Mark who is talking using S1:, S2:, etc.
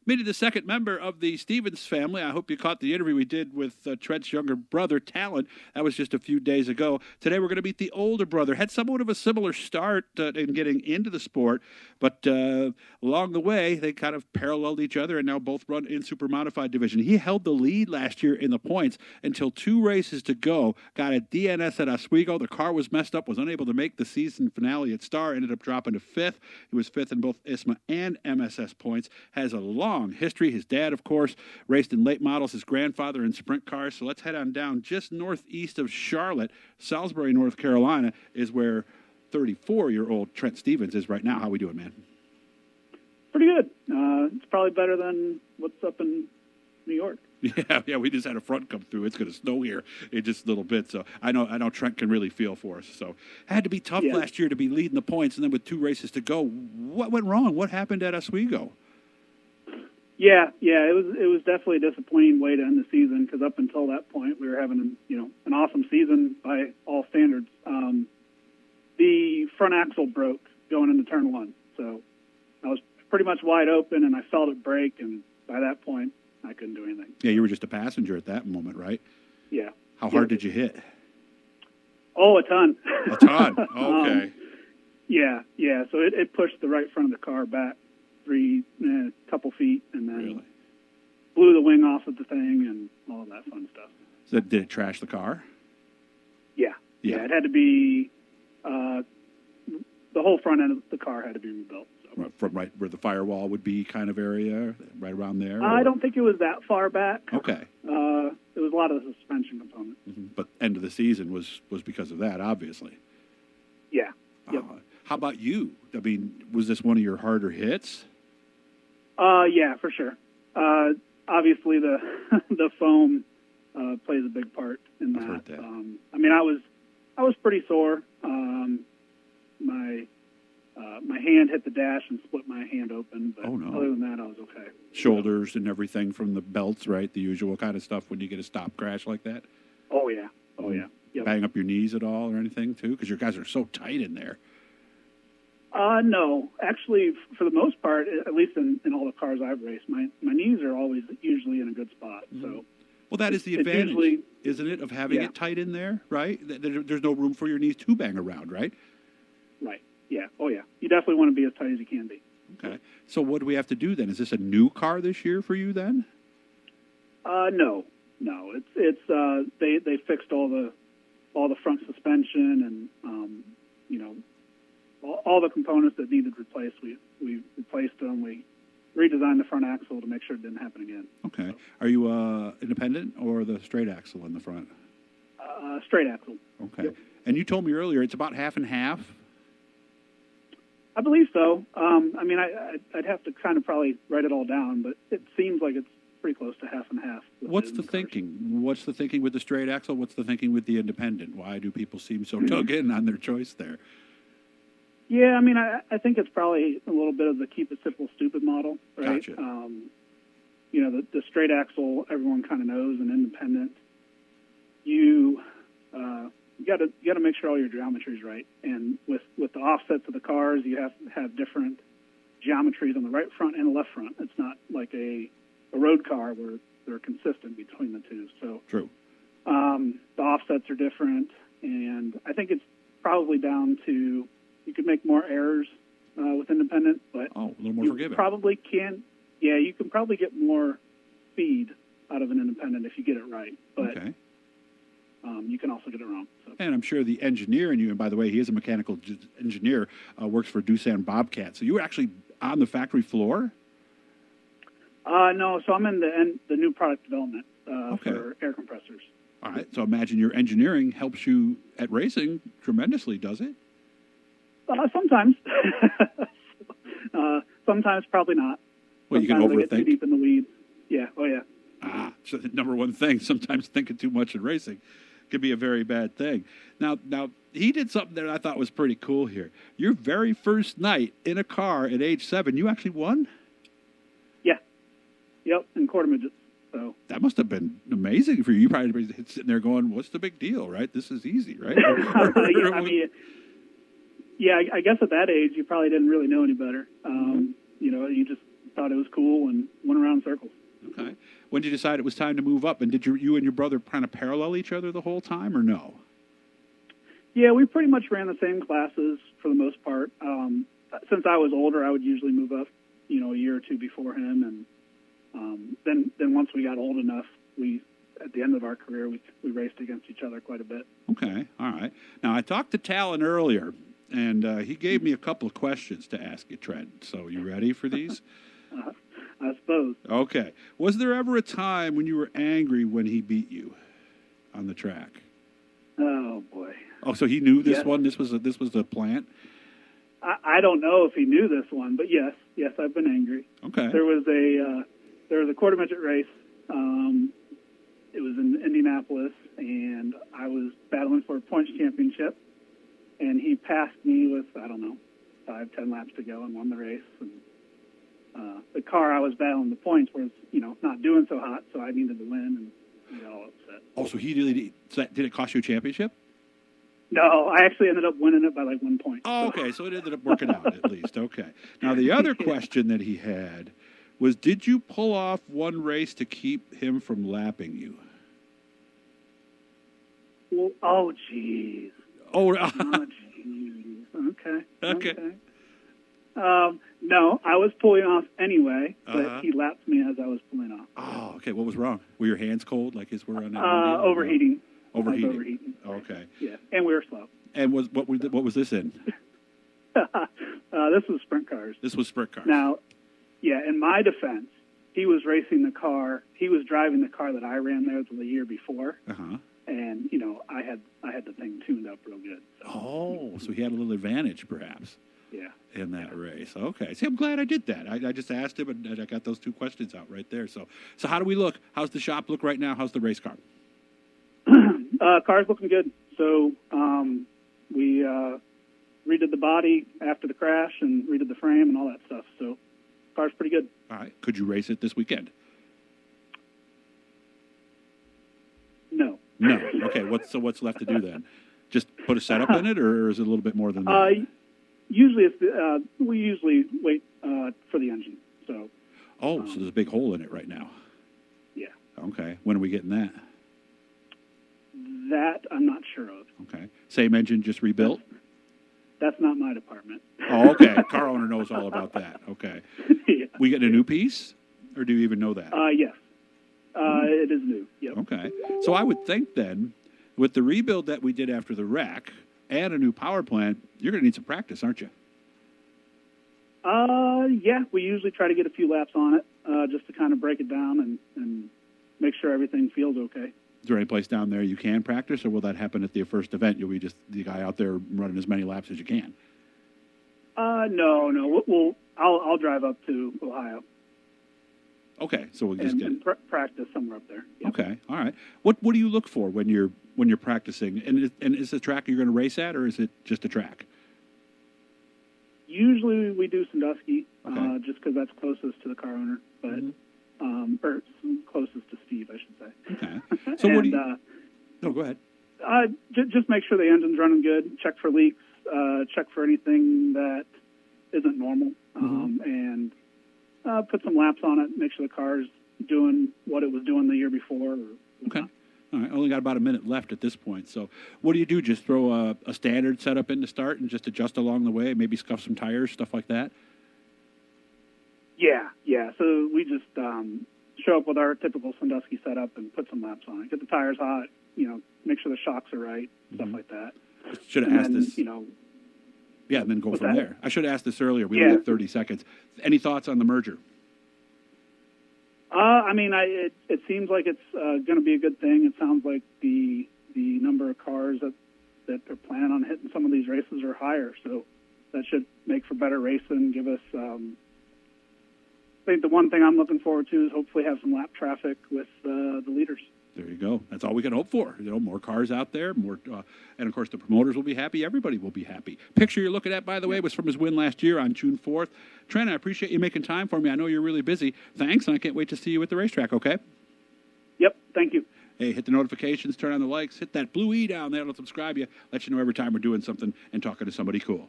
S1: Meeting the second member of the Stephens family. I hope you caught the interview we did with Trent's younger brother, Talon. That was just a few days ago. Today we're going to meet the older brother. Had somewhat of a similar start in getting into the sport, but along the way they kind of paralleled each other and now both run in super modified division. He held the lead last year in the points until 2 races to go. Got a DNS at Oswego. The car was messed up, was unable to make the season finale at Star, ended up dropping to 5th. He was 5th in both ISMA and MSS points. Has a long history. His dad, of course, raced in late models, his grandfather in sprint cars. So let's head on down just northeast of Charlotte. Salisbury, North Carolina is where 34-year-old Trent Stephens is right now. How we doing, man?
S2: Pretty good. It's probably better than what's up in New York.
S1: Yeah, we just had a front come through. It's going to snow here in just a little bit, so I know Trent can really feel for us. So had to be tough last year to be leading the points, and then with 2 races to go, what went wrong? What happened at Oswego?
S2: Yeah, it was definitely a disappointing way to end the season because up until that point we were having an awesome season by all standards. The front axle broke going into turn 1, so I was pretty much wide open and I felt it break, and by that point I couldn't do anything.
S1: Yeah, you were just a passenger at that moment, right?
S2: Yeah.
S1: How hard did you hit?
S2: Oh, a ton.
S1: A ton. Okay.
S2: Yeah. So it pushed the right front of the car back a couple feet, and then blew the wing off of the thing and all of that fun stuff.
S1: So did it trash the car?
S2: Yeah. It had to be the whole front end of the car had to be rebuilt. So.
S1: From right where the firewall would be, kind of area, right around there.
S2: I don't think it was that far back.
S1: Okay.
S2: It was a lot of the suspension components.
S1: Mm-hmm. But end of the season was because of that, obviously.
S2: Yeah. Yep.
S1: How about you? I mean, was this one of your harder hits?
S2: Yeah, for sure. Obviously, the the foam plays a big part in that.
S1: I've heard that.
S2: I mean, I was pretty sore. My hand hit the dash and split my hand open. But other than that, I was okay.
S1: Shoulders and everything from the belts, right? The usual kind of stuff when you get a stop crash like that.
S2: Oh yeah. Yep.
S1: Bang up your knees at all or anything too? Because your guys are so tight in there.
S2: No, actually, for the most part, at least in all the cars I've raced, my knees are always usually in a good spot. So,
S1: well, that is the advantage, isn't it, of having it tight in there, right? There's no room for your knees to bang around, right?
S2: Right. Yeah. Oh, yeah. You definitely want to be as tight as you can be.
S1: Okay. So what do we have to do then? Is this a new car this year for you then?
S2: No. It's they fixed all the front suspension and all the components that needed replaced. We replaced them. We redesigned the front axle to make sure it didn't happen again.
S1: Okay. Are you independent or the straight axle in the front?
S2: Straight axle.
S1: Okay.
S2: Yep.
S1: And you told me earlier it's about half and half.
S2: I believe so. I mean, I'd have to kind of probably write it all down, but it seems like it's pretty close to half and half.
S1: What's the thinking? What's the thinking with the straight axle? What's the thinking with the independent? Why do people seem so dug in on their choice there?
S2: Yeah, I mean, I think it's probably a little bit of the keep it simple, stupid model, right?
S1: Gotcha.
S2: The straight axle, everyone kind of knows, and independent. You got to make sure all your geometry is right, and with the offsets of the cars, you have to have different geometries on the right front and the left front. It's not like a road car where they're consistent between the two. So
S1: true.
S2: The offsets are different, and I think it's probably down to you could make more errors with independent, but
S1: a little more forgiving.
S2: Probably can. Yeah, you can probably get more speed out of an independent if you get it right, but you can also get it wrong. So.
S1: And I'm sure the engineer in you, and by the way, he is a mechanical engineer, works for Doosan Bobcat. So you were actually on the factory floor?
S2: No, so I'm in the new product development for air compressors.
S1: All right, so imagine your engineering helps you at racing tremendously, does it?
S2: Sometimes. Sometimes probably not.
S1: Well, you can overthink.
S2: I get too deep in the weeds. Yeah. Oh, yeah.
S1: So the number one thing, sometimes thinking too much in racing could be a very bad thing. Now he did something that I thought was pretty cool here. Your very first night in a car at age 7, you actually won?
S2: Yeah. Yep, in quarter midgets. So
S1: that must have been amazing for you. You probably sitting there going, "What's the big deal, right? This is easy, right?"
S2: I guess at that age you probably didn't really know any better. You just thought it was cool and went around in circles.
S1: Okay. When did you decide it was time to move up? And did you and your brother kind of parallel each other the whole time, or no?
S2: Yeah, we pretty much ran the same classes for the most part. Since I was older, I would usually move up, a year or two before him, and then once we got old enough, at the end of our career, we raced against each other quite a bit.
S1: Okay, all right. Now, I talked to Talon earlier, and he gave me a couple of questions to ask you, Trent. So you ready for these?
S2: I suppose.
S1: Okay. Was there ever a time when you were angry when he beat you on the track?
S2: Oh, boy.
S1: Oh, so he knew this
S2: Yes.
S1: one? This was the plant?
S2: I don't know if he knew this one, but yes, I've been angry.
S1: Okay.
S2: There was a quarter midget race. It was in Indianapolis, and I was battling for a points championship, and he passed me with, 5-10 laps to go and won the race. And the car I was battling the points was, not doing so hot, so I needed to win, and he got all upset.
S1: Oh, so did it cost you a championship?
S2: No, I actually ended up winning it by like 1 point.
S1: Oh, okay, so it ended up working out at least. Okay. Now, the other question that he had was, did you pull off one race to keep him from lapping you?
S2: Well, oh, jeez.
S1: Oh,
S2: jeez. Okay.
S1: Okay.
S2: No, I was pulling off anyway, but
S1: Uh-huh.
S2: he lapped me as I was pulling off.
S1: Oh, okay. What was wrong? Were your hands cold like his were on that?
S2: Overheating.
S1: Overheating.
S2: I was overheating.
S1: Okay.
S2: Yeah, and we were slow.
S1: And what was this in?
S2: This was sprint cars.
S1: This was sprint cars.
S2: Now, yeah, in my defense, he was racing the car. He was driving the car that I ran there the year before,
S1: Uh-huh.
S2: and I had the thing tuned up real good. So.
S1: Oh, so he had a little advantage, perhaps.
S2: Yeah.
S1: In that race. Okay. See, I'm glad I did that. I just asked him, and I got those two questions out right there. So how do we look? How's the shop look right now? How's the race car?
S2: Car's looking good. So we redid the body after the crash and redid the frame and all that stuff. So car's pretty good.
S1: All right. Could you race it this weekend?
S2: No.
S1: No. Okay. What's left to do then? Just put a setup in it, or is it a little bit more than that?
S2: Usually we usually wait for the engine. So.
S1: So there's a big hole in it right now.
S2: Yeah.
S1: Okay. When are we getting that?
S2: That I'm not sure of.
S1: Okay. Same engine, just rebuilt?
S2: That's not my department.
S1: Oh, okay. Car owner knows all about that. Okay.
S2: Yeah.
S1: We getting a new piece, or do you even know that?
S2: Yes. It is new. Yep.
S1: Okay. So I would think then, with the rebuild that we did after the wreck and a new power plant, you're going to need some practice, aren't you?
S2: Yeah. We usually try to get a few laps on it just to kind of break it down and make sure everything feels okay.
S1: Is there any place down there you can practice, or will that happen at the first event? You'll be just the guy out there running as many laps as you can?
S2: No. I'll drive up to Ohio.
S1: Okay, so we'll just get
S2: practice somewhere up there. Yep.
S1: Okay, all right. What do you look for when you're practicing? And is the track you're going to race at, or is it just a track?
S2: Usually we do Sandusky,
S1: Okay.
S2: just because that's closest to the car owner, but or closest to Steve, I should say.
S1: Okay. So what do you? No, go ahead.
S2: Just make sure the engine's running good. Check for leaks. Check for anything that isn't normal, and put some laps on it. Make sure the car's doing what it was doing the year before.
S1: Okay. All right. Only got about a minute left at this point. So what do you do? Just throw a standard setup in to start and just adjust along the way? Maybe scuff some tires, stuff like that?
S2: Yeah. So we just show up with our typical Sandusky setup and put some laps on it. Get the tires hot, make sure the shocks are right, stuff like that.
S1: Should have asked this.
S2: Yeah,
S1: and then go
S2: what's
S1: from
S2: that?
S1: there. I should have asked this earlier. We only have 30 seconds. Any thoughts on the merger?
S2: It seems like it's going to be a good thing. It sounds like the number of cars that they're planning on hitting some of these races are higher, so that should make for better racing. Give us, I think the one thing I'm looking forward to is hopefully have some lap traffic with the leaders.
S1: There you go. That's all we can hope for. More cars out there, more, and of course the promoters will be happy. Everybody will be happy. Picture you're looking at, by the way, was from his win last year on June 4th. Trent, I appreciate you making time for me. I know you're really busy. Thanks, and I can't wait to see you at the racetrack. Okay.
S2: Yep. Thank you.
S1: Hey, hit the notifications, turn on the likes, hit that blue E down there. It'll subscribe you, let you know every time we're doing something and talking to somebody cool.